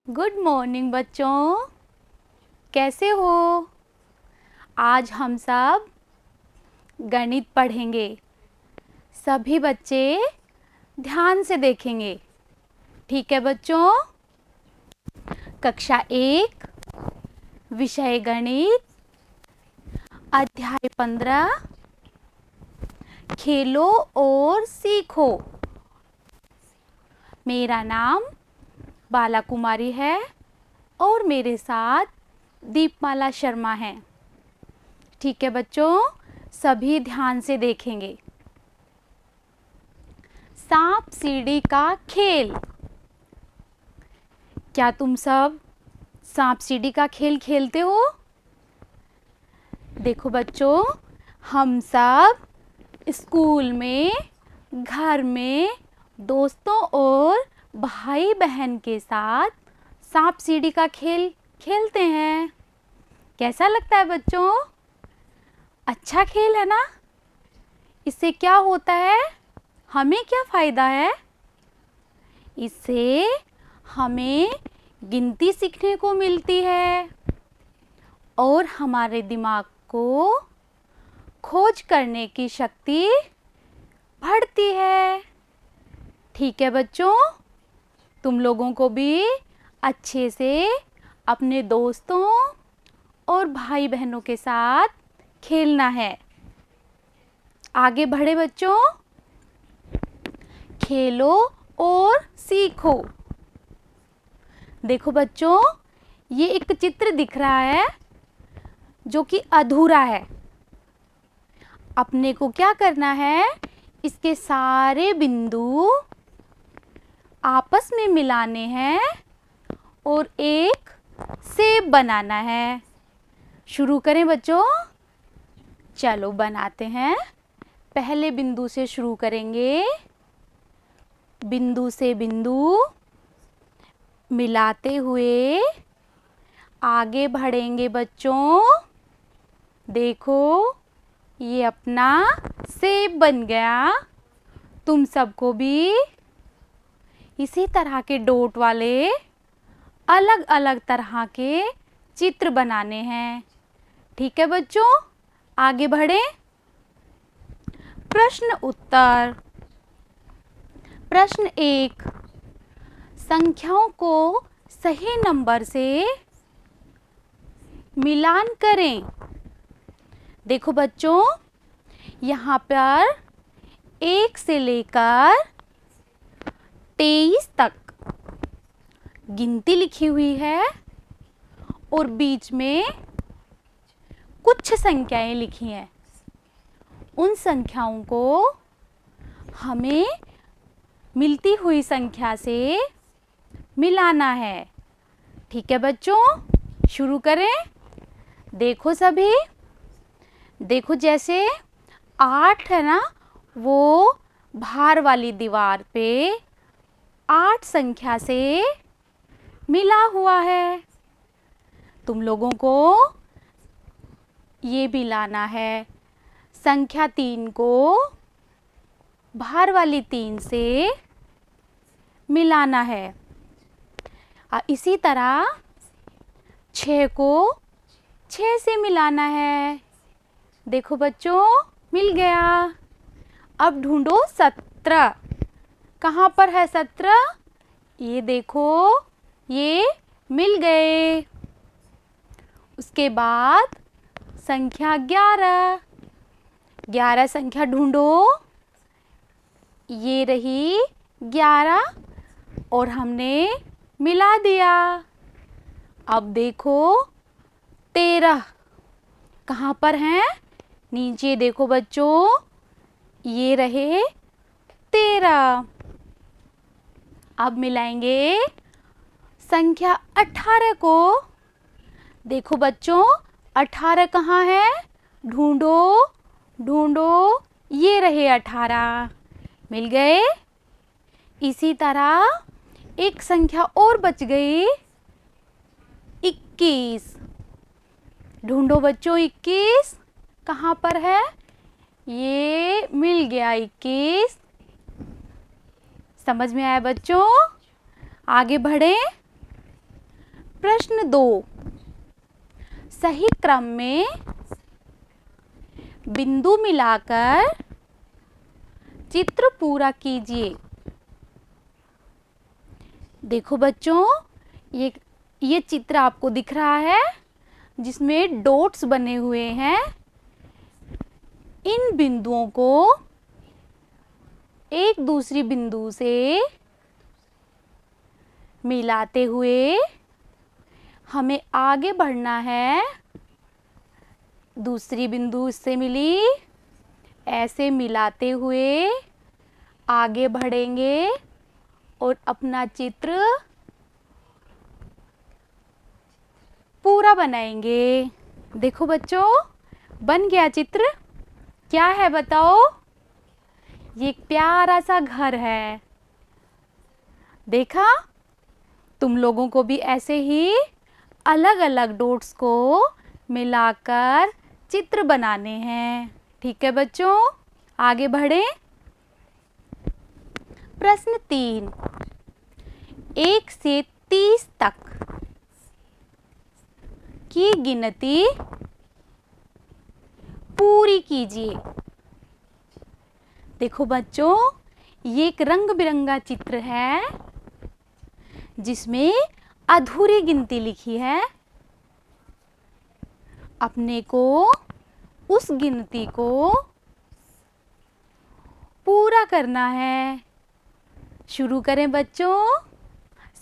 Good morning बच्चों, कैसे हो? आज हम सब गणित पढ़ेंगे। सभी बच्चे ध्यान से देखेंगे। ठीक है बच्चों? कक्षा 1, विषय गणित, अध्याय 15, खेलो और सीखो। मेरा नाम बाला कुमारी है और मेरे साथ दीपमाला शर्मा है। ठीक है बच्चों, सभी ध्यान से देखेंगे। सांप सीढ़ी का खेल। क्या तुम सब सांप सीढ़ी का खेल खेलते हो? देखो बच्चों, हम सब स्कूल में, घर में, दोस्तों और भाई बहन के साथ सांप सीढ़ी का खेल खेलते हैं। कैसा लगता है बच्चों? अच्छा खेल है ना? इससे क्या होता है? हमें क्या फ़ायदा है? इससे हमें गिनती सीखने को मिलती है और हमारे दिमाग को खोज करने की शक्ति बढ़ती है। ठीक है बच्चों, तुम लोगों को भी अच्छे से अपने दोस्तों और भाई बहनों के साथ खेलना है। आगे बढ़े बच्चों, खेलो और सीखो। देखो बच्चों, ये एक चित्र दिख रहा है जो कि अधूरा है। अपने को क्या करना है? इसके सारे बिंदु आपस में मिलाने हैं और एक सेब बनाना है। शुरू करें बच्चों? चलो बनाते हैं। पहले बिंदु से शुरू करेंगे। बिंदु से बिंदु मिलाते हुए आगे बढ़ेंगे बच्चों। देखो, ये अपना सेब बन गया। तुम सबको भी इसी तरह के डॉट वाले अलग अलग तरह के चित्र बनाने हैं। ठीक है बच्चों, आगे बढ़ें। प्रश्न उत्तर। प्रश्न 1, संख्याओं को सही नंबर से मिलान करें। देखो बच्चों, यहाँ पर 1 से लेकर 23 तक गिनती लिखी हुई है और बीच में कुछ संख्याएं लिखी हैं। उन संख्याओं को हमें मिलती हुई संख्या से मिलाना है। ठीक है बच्चों, शुरू करें। देखो सभी, देखो जैसे 8 है ना, वो बाहर वाली दीवार पे 8 संख्या से मिला हुआ है। तुम लोगों को ये भी लाना है। संख्या 3 को बाहर वाली 3 से मिलाना है। इसी तरह 6 को 6 से मिलाना है। देखो बच्चों, मिल गया। अब ढूंढो 17। कहाँ पर है 17? ये देखो, ये मिल गए। उसके बाद संख्या 11। 11 संख्या ढूंढो। ये रही 11 और हमने मिला दिया। अब देखो 13 कहाँ पर हैं? नीचे देखो बच्चों, ये रहे 13। अब मिलाएंगे संख्या 18 को। देखो बच्चों, 18 कहाँ है? ढूंढो ढूंढो, ये रहे 18। मिल गए। इसी तरह एक संख्या और बच गई, 21। ढूंढो बच्चों, 21 कहाँ पर है? ये मिल गया 21। समझ में आया बच्चों? आगे बढ़ें। प्रश्न 2, सही क्रम में बिंदु मिलाकर चित्र पूरा कीजिए। देखो बच्चों, ये चित्र आपको दिख रहा है जिसमें डॉट्स बने हुए हैं। इन बिंदुओं को एक दूसरी बिंदु से मिलाते हुए हमें आगे बढ़ना है। दूसरी बिंदु इससे मिली, ऐसे मिलाते हुए आगे बढ़ेंगे और अपना चित्र पूरा बनाएंगे। देखो बच्चों, बन गया चित्र। क्या है बताओ? ये एक प्यारा सा घर है। देखा? तुम लोगों को भी ऐसे ही अलग अलग डॉट्स को मिलाकर चित्र बनाने हैं। ठीक है बच्चों, आगे बढ़ें। प्रश्न 3, 1 से 30 तक की गिनती पूरी कीजिए। देखो बच्चों, ये एक रंग बिरंगा चित्र है जिसमें अधूरी गिनती लिखी है। अपने को उस गिनती को पूरा करना है। शुरू करें बच्चों।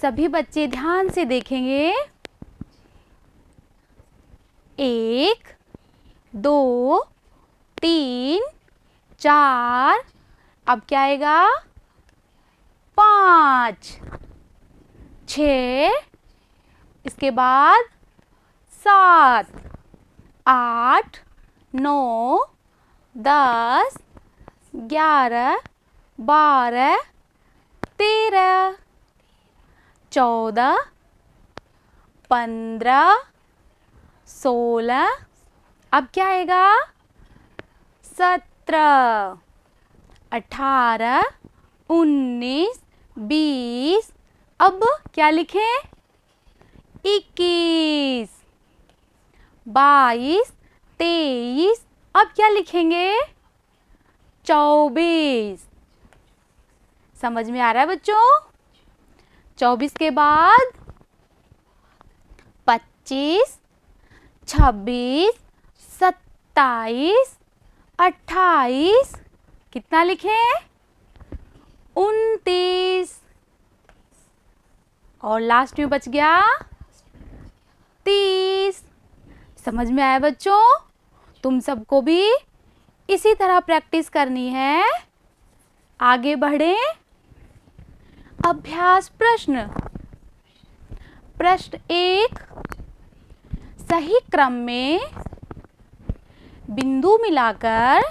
सभी बच्चे ध्यान से देखेंगे। 1, 2, 3, 4, अब क्या आएगा? 5, 6, इसके बाद 7, 8, 9, 10, 11, 12, 13, 14, 15, 16, अब क्या आएगा? 17, 18, 19, 20, अब क्या लिखें? 21, 22, 23, अब क्या लिखेंगे? 24। समझ में आ रहा है बच्चों? 24 के बाद 25, 26, 27, 28, कितना लिखें? 29, और लास्ट में बच गया 30। समझ में आया बच्चों? तुम सबको भी इसी तरह प्रैक्टिस करनी है। आगे बढ़ें। अभ्यास प्रश्न। प्रश्न 1, सही क्रम में बिंदु मिलाकर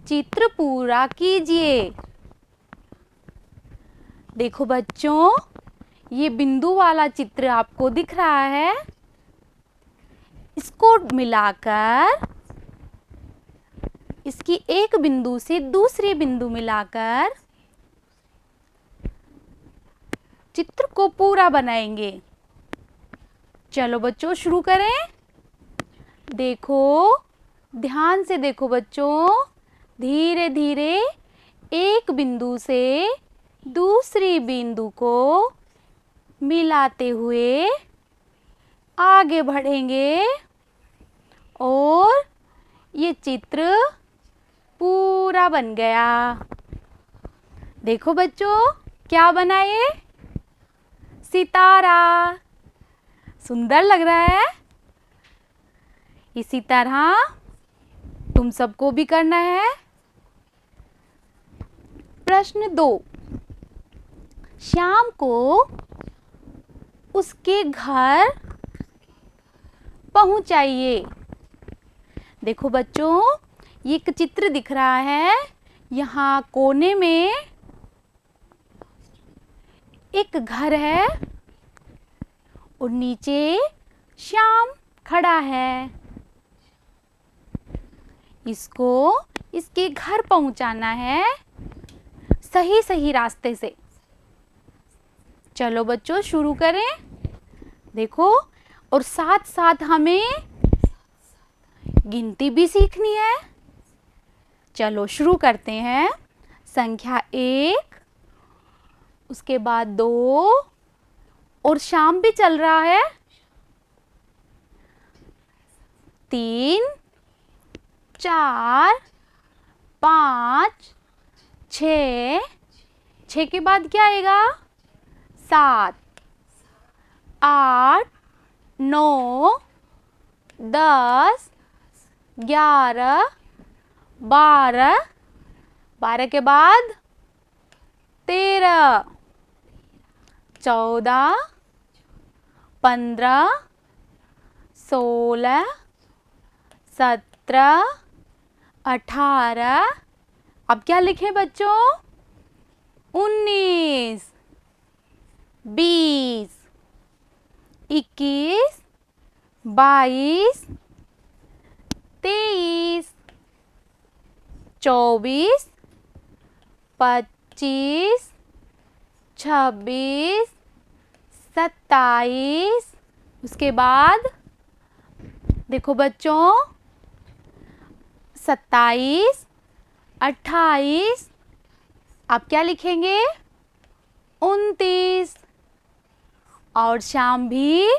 चित्र पूरा कीजिए। देखो बच्चों, ये बिंदु वाला चित्र आपको दिख रहा है। इसको मिलाकर, इसकी एक बिंदु से दूसरी बिंदु मिलाकर चित्र को पूरा बनाएंगे। चलो बच्चों, शुरू करें। देखो, ध्यान से देखो बच्चों। धीरे धीरे एक बिंदु से दूसरी बिंदु को मिलाते हुए आगे बढ़ेंगे और ये चित्र पूरा बन गया। देखो बच्चों, क्या बना ये? सितारा। सुंदर लग रहा है। इसी तरह तुम सबको भी करना है। प्रश्न 2, श्याम को उसके घर पहुंचाइए। देखो बच्चों, ये एक चित्र दिख रहा है। यहाँ कोने में एक घर है और नीचे श्याम खड़ा है। इसको इसके घर पहुंचाना है सही सही रास्ते से। चलो बच्चों, शुरू करें। देखो, और साथ साथ हमें गिनती भी सीखनी है। चलो शुरू करते हैं। संख्या 1, उसके बाद 2, और शाम भी चल रहा है, 3, 4, 5, 6, 6 के बाद क्या आएगा? 7, 8, 9, 10, 11, 12, 12 के बाद 13, 14, 15, 16, 17, 18, अब क्या लिखें बच्चों? 19, 20, 21, 22, 23, 24, 25, 26, 27, उसके बाद देखो बच्चों, 27, 28, आप क्या लिखेंगे? 29, और शाम भी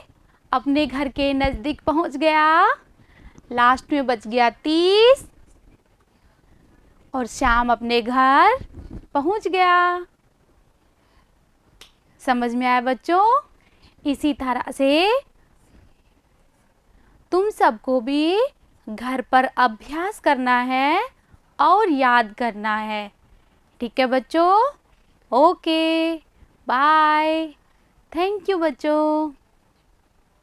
अपने घर के नज़दीक पहुंच गया। लास्ट में बच गया 30, और शाम अपने घर पहुंच गया। समझ में आया बच्चों? इसी तरह से तुम सबको भी घर पर अभ्यास करना है और याद करना है। ठीक है बच्चों? Okay, bye. थैंक यू बच्चों।